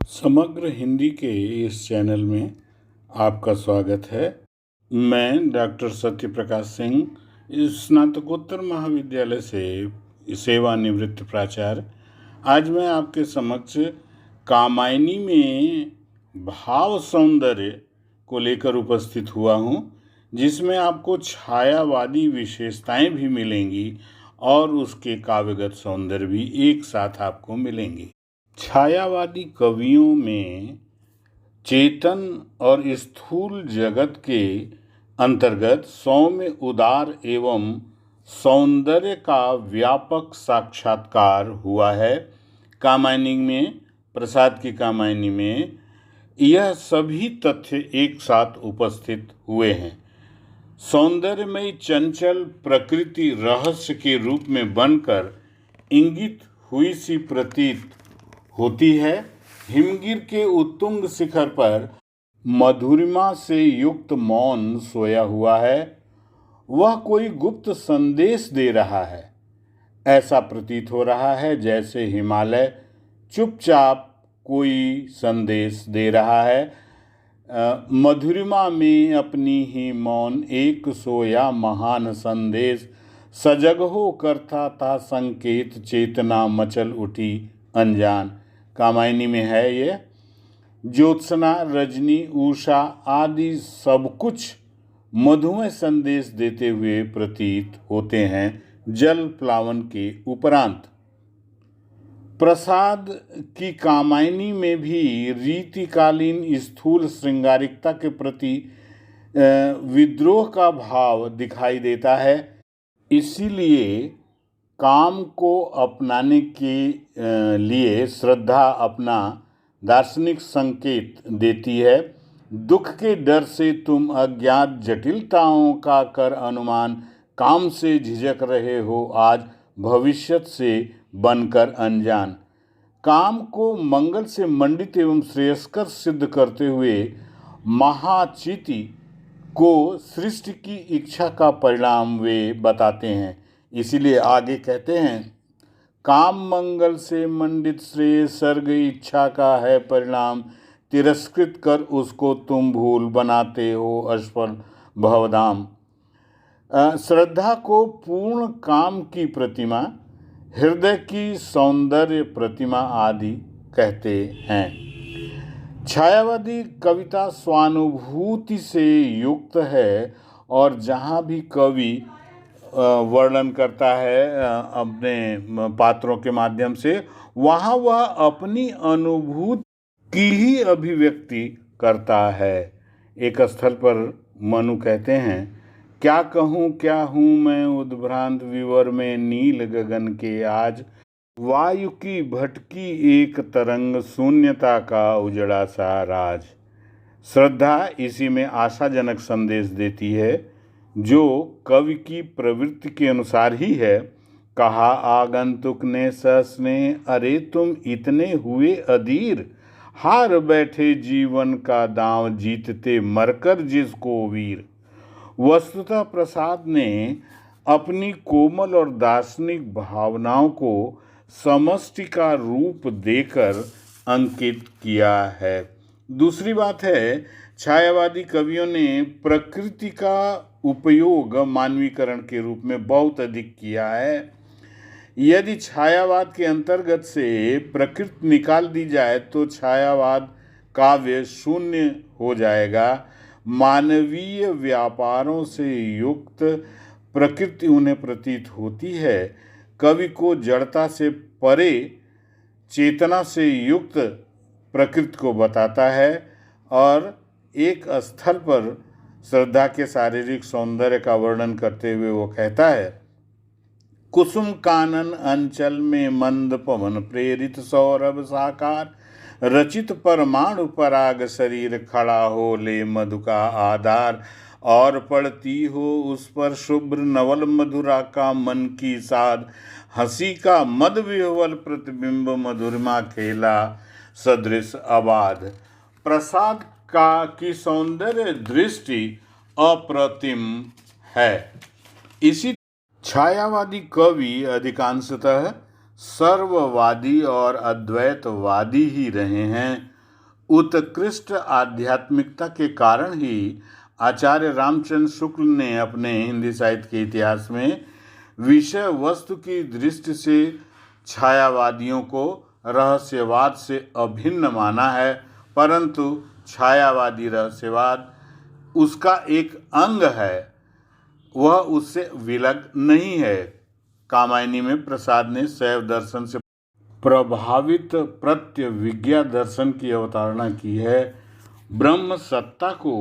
समग्र हिंदी के इस चैनल में आपका स्वागत है। मैं डॉक्टर सत्य प्रकाश सिंह, स्नातकोत्तर महाविद्यालय से सेवानिवृत्त प्राचार्य। आज मैं आपके समक्ष कामायनी में भाव सौंदर्य को लेकर उपस्थित हुआ हूँ, जिसमें आपको छायावादी विशेषताएं भी मिलेंगी और उसके काव्यगत सौंदर्य भी एक साथ आपको मिलेंगे। छायावादी कवियों में चेतन और स्थूल जगत के अंतर्गत सौम्य, उदार एवं सौंदर्य का व्यापक साक्षात्कार हुआ है। कामायनी में, प्रसाद की कामायनी में यह सभी तथ्य एक साथ उपस्थित हुए हैं। सौंदर्यमयी चंचल प्रकृति रहस्य के रूप में बनकर इंगित हुई सी प्रतीत होती है। हिमगिर के उत्तुंग शिखर पर मधुरिमा से युक्त मौन सोया हुआ है। वह कोई गुप्त संदेश दे रहा है। ऐसा प्रतीत हो रहा है जैसे हिमालय चुपचाप कोई संदेश दे रहा है। मधुरिमा में अपनी ही मौन एक सोया महान संदेश सजगहो करता था संकेत चेतना मचल उठी अनजान। कामायनी में है ये। ज्योत्सना, रजनी, उषा आदि सब कुछ मधुमय संदेश देते हुए प्रतीत होते हैं जल प्लावन के उपरांत। प्रसाद की कामायनी में भी रीतिकालीन स्थूल श्रृंगारिकता के प्रति विद्रोह का भाव दिखाई देता है। इसीलिए काम को अपनाने के लिए श्रद्धा अपना दार्शनिक संकेत देती है। दुख के डर से तुम अज्ञात जटिलताओं का कर अनुमान, काम से झिझक रहे हो आज भविष्य से बनकर अनजान। काम को मंगल से मंडित एवं श्रेयस्कर सिद्ध करते हुए महाचिति को सृष्टि की इच्छा का परिणाम वे बताते हैं। इसीलिए आगे कहते हैं, काम मंगल से मंडित श्रेय सर्ग इच्छा का है परिणाम, तिरस्कृत कर उसको तुम भूल बनाते हो असफल भवधाम। श्रद्धा को पूर्ण काम की प्रतिमा, हृदय की सौंदर्य प्रतिमा आदि कहते हैं। छायावादी कविता स्वानुभूति से युक्त है और जहाँ भी कवि वर्णन करता है अपने पात्रों के माध्यम से, वहाँ वह अपनी अनुभूति की ही अभिव्यक्ति करता है। एक स्थल पर मनु कहते हैं, क्या कहूँ क्या हूँ मैं उद्भ्रांत विवर में नील गगन के आज, वायु की भटकी एक तरंग शून्यता का उजड़ा सा राज। श्रद्धा इसी में आशाजनक संदेश देती है जो कवि की प्रवृत्ति के अनुसार ही है। कहा आगंतुक ने सस्नेह, अरे तुम इतने हुए अधीर, हार बैठे जीवन का दांव जीतते मरकर जिसको वीर। वस्तुतः प्रसाद ने अपनी कोमल और दार्शनिक भावनाओं को समष्टि का रूप देकर अंकित किया है। दूसरी बात है, छायावादी कवियों ने प्रकृति का उपयोग मानवीकरण के रूप में बहुत अधिक किया है। यदि छायावाद के अंतर्गत से प्रकृति निकाल दी जाए तो छायावाद काव्य शून्य हो जाएगा। मानवीय व्यापारों से युक्त प्रकृति उन्हें प्रतीत होती है। कवि को जड़ता से परे चेतना से युक्त प्रकृति को बताता है और एक स्थल पर श्रद्धा के शारीरिक सौंदर्य का वर्णन करते हुए वो कहता है, कुसुम कानन अंचल में मंद पवन प्रेरित सौरभ साकार, रचित परमाणु पराग शरीर खड़ा हो ले मधु का आधार, और पड़ती हो उस पर शुभ्र नवल मधुरा का मन की साध, हंसी का मद विह्वल प्रतिबिंब मधुरिमा खेला सदृश आबाद। प्रसाद की सौंदर्य दृष्टि अप्रतिम है। इसी छायावादी कवि अधिकांशतः सर्ववादी और अद्वैतवादी ही रहे हैं। उत्कृष्ट आध्यात्मिकता के कारण ही आचार्य रामचंद्र शुक्ल ने अपने हिंदी साहित्य के इतिहास में विषय वस्तु की दृष्टि से छायावादियों को रहस्यवाद से अभिन्न माना है, परंतु छायावादी रहस्यवाद उसका एक अंग है, वह उससे विलग नहीं है। कामायनी में प्रसाद ने शैव दर्शन से प्रभावित प्रत्यविज्ञा दर्शन की अवतारणा की है। ब्रह्म सत्ता को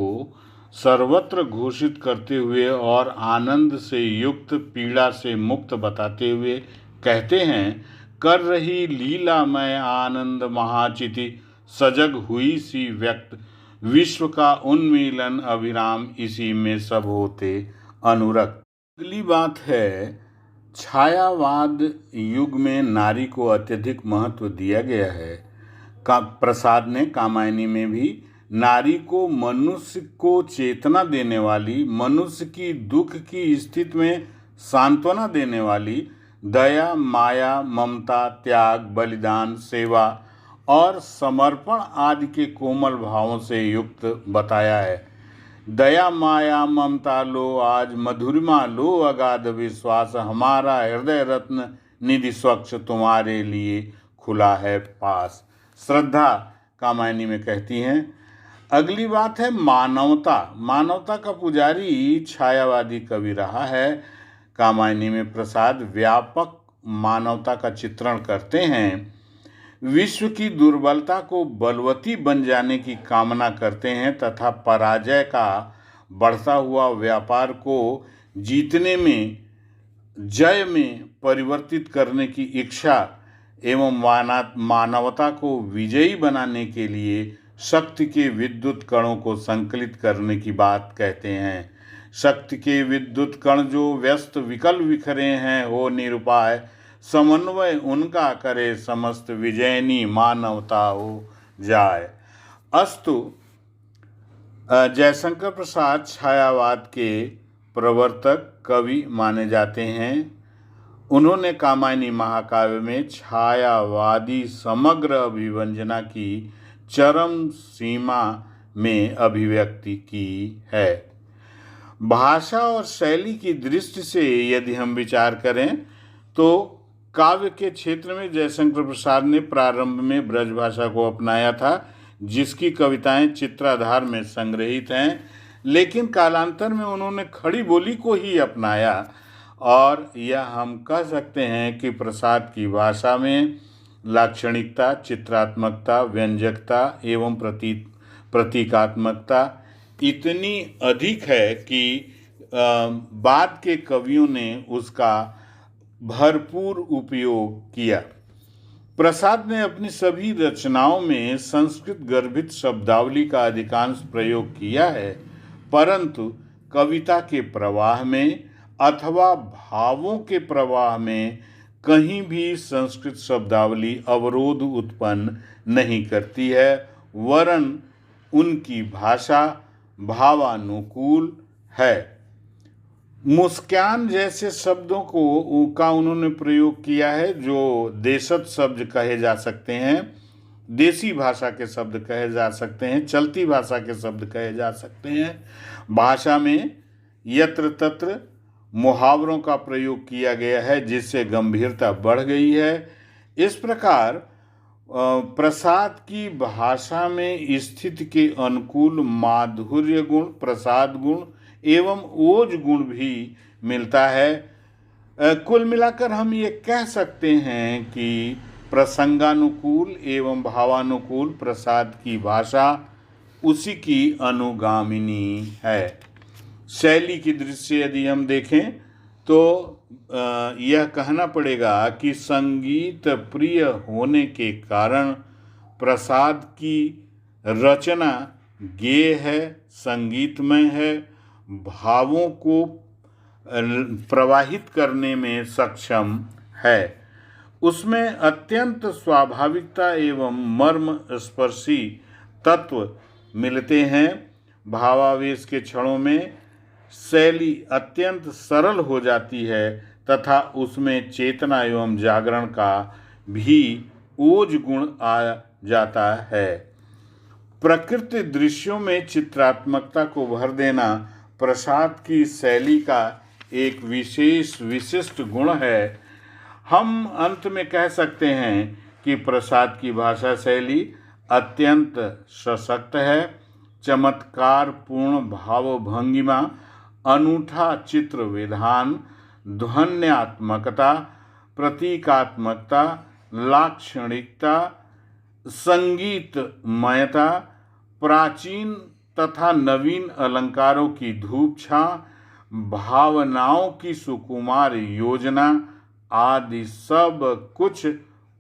सर्वत्र घोषित करते हुए और आनंद से युक्त पीड़ा से मुक्त बताते हुए कहते हैं, कर रही लीलामय आनंद महाचिति सजग हुई सी व्यक्त, विश्व का उन्मीलन अभिराम इसी में सब होते अनुरक्त। अगली बात है, छायावाद युग में नारी को अत्यधिक महत्व दिया गया है। प्रसाद ने कामायनी में भी नारी को मनुष्य को चेतना देने वाली, मनुष्य की दुख की स्थिति में सांत्वना देने वाली, दया, माया, ममता, त्याग, बलिदान, सेवा और समर्पण आदि के कोमल भावों से युक्त बताया है। दया, माया, ममता लो आज मधुरिमा लो अगाध विश्वास, हमारा हृदय रत्न निधि स्वच्छ तुम्हारे लिए खुला है पास। श्रद्धा कामायनी में कहती हैं। अगली बात है मानवता। मानवता का पुजारी छायावादी कवि रहा है। कामायनी में प्रसाद व्यापक मानवता का चित्रण करते हैं। विश्व की दुर्बलता को बलवती बन जाने की कामना करते हैं तथा पराजय का बढ़ता हुआ व्यापार को जीतने में, जय में परिवर्तित करने की इच्छा एवं मानवता को विजयी बनाने के लिए शक्ति के विद्युत कणों को संकलित करने की बात कहते हैं। शक्ति के विद्युत कण जो व्यस्त विकल बिखरे हैं हो निरुपाय, समन्वय उनका करे समस्त विजयनी मानवता हो जाए। अस्तु। जयशंकर प्रसाद छायावाद के प्रवर्तक कवि माने जाते हैं। उन्होंने कामायनी महाकाव्य में छायावादी समग्र अभिव्यंजना की चरम सीमा में अभिव्यक्ति की है। भाषा और शैली की दृष्टि से यदि हम विचार करें तो काव्य के क्षेत्र में जयशंकर प्रसाद ने प्रारंभ में ब्रज भाषा को अपनाया था, जिसकी कविताएं चित्राधार में संग्रहित हैं, लेकिन कालांतर में उन्होंने खड़ी बोली को ही अपनाया और यह हम कह सकते हैं कि प्रसाद की भाषा में लाक्षणिकता, चित्रात्मकता, व्यंजकता एवं प्रतीकात्मकता इतनी अधिक है कि बाद के कवियों ने उसका भरपूर उपयोग किया। प्रसाद ने अपनी सभी रचनाओं में संस्कृत गर्भित शब्दावली का अधिकांश प्रयोग किया है, परंतु कविता के प्रवाह में अथवा भावों के प्रवाह में कहीं भी संस्कृत शब्दावली अवरोध उत्पन्न नहीं करती है, वरन उनकी भाषा भावानुकूल है। मुस्कान जैसे शब्दों का उन्होंने प्रयोग किया है, जो देशज शब्द कहे जा सकते हैं, देसी भाषा के शब्द कहे जा सकते हैं, चलती भाषा के शब्द कहे जा सकते हैं। भाषा में यत्र तत्र मुहावरों का प्रयोग किया गया है, जिससे गंभीरता बढ़ गई है। इस प्रकार प्रसाद की भाषा में स्थिति के अनुकूल माधुर्य गुण, प्रसाद गुण एवं ओज गुण भी मिलता है। कुल मिलाकर हम ये कह सकते हैं कि प्रसंगानुकूल एवं भावानुकूल प्रसाद की भाषा उसी की अनुगामिनी है। शैली की दृष्टि से यदि हम देखें तो यह कहना पड़ेगा कि संगीत प्रिय होने के कारण प्रसाद की रचना गेय है, संगीतमय है, भावों को प्रवाहित करने में सक्षम है। उसमें अत्यंत स्वाभाविकता एवं मर्म स्पर्शी तत्व मिलते हैं। भावावेश के क्षणों में शैली अत्यंत सरल हो जाती है तथा उसमें चेतना एवं जागरण का भी ओज गुण आ जाता है। प्रकृति दृश्यों में चित्रात्मकता को भर देना प्रसाद की शैली का एक विशिष्ट गुण है। हम अंत में कह सकते हैं कि प्रसाद की भाषा शैली अत्यंत सशक्त है। चमत्कारपूर्ण भाव भंगिमा, अनूठा चित्र विधान, ध्वन्यात्मकता, प्रतीकात्मकता, लाक्षणिकता, संगीतमयता, प्राचीन तथा नवीन अलंकारों की धूप छां, भावनाओं की सुकुमार योजना आदि सब कुछ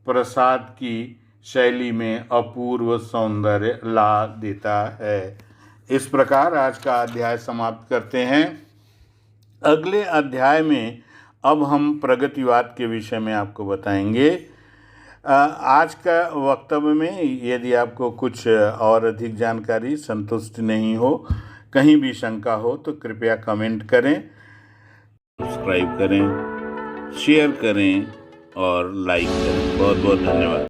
प्रसाद की शैली में अपूर्व सौंदर्य ला देता है। इस प्रकार आज का अध्याय समाप्त करते हैं। अगले अध्याय में अब हम प्रगतिवाद के विषय में आपको बताएंगे। आज का वक्तव्य में यदि आपको कुछ और अधिक जानकारी संतुष्ट नहीं हो, कहीं भी शंका हो, तो कृपया कमेंट करें, सब्सक्राइब करें, शेयर करें और लाइक करें। बहुत बहुत धन्यवाद।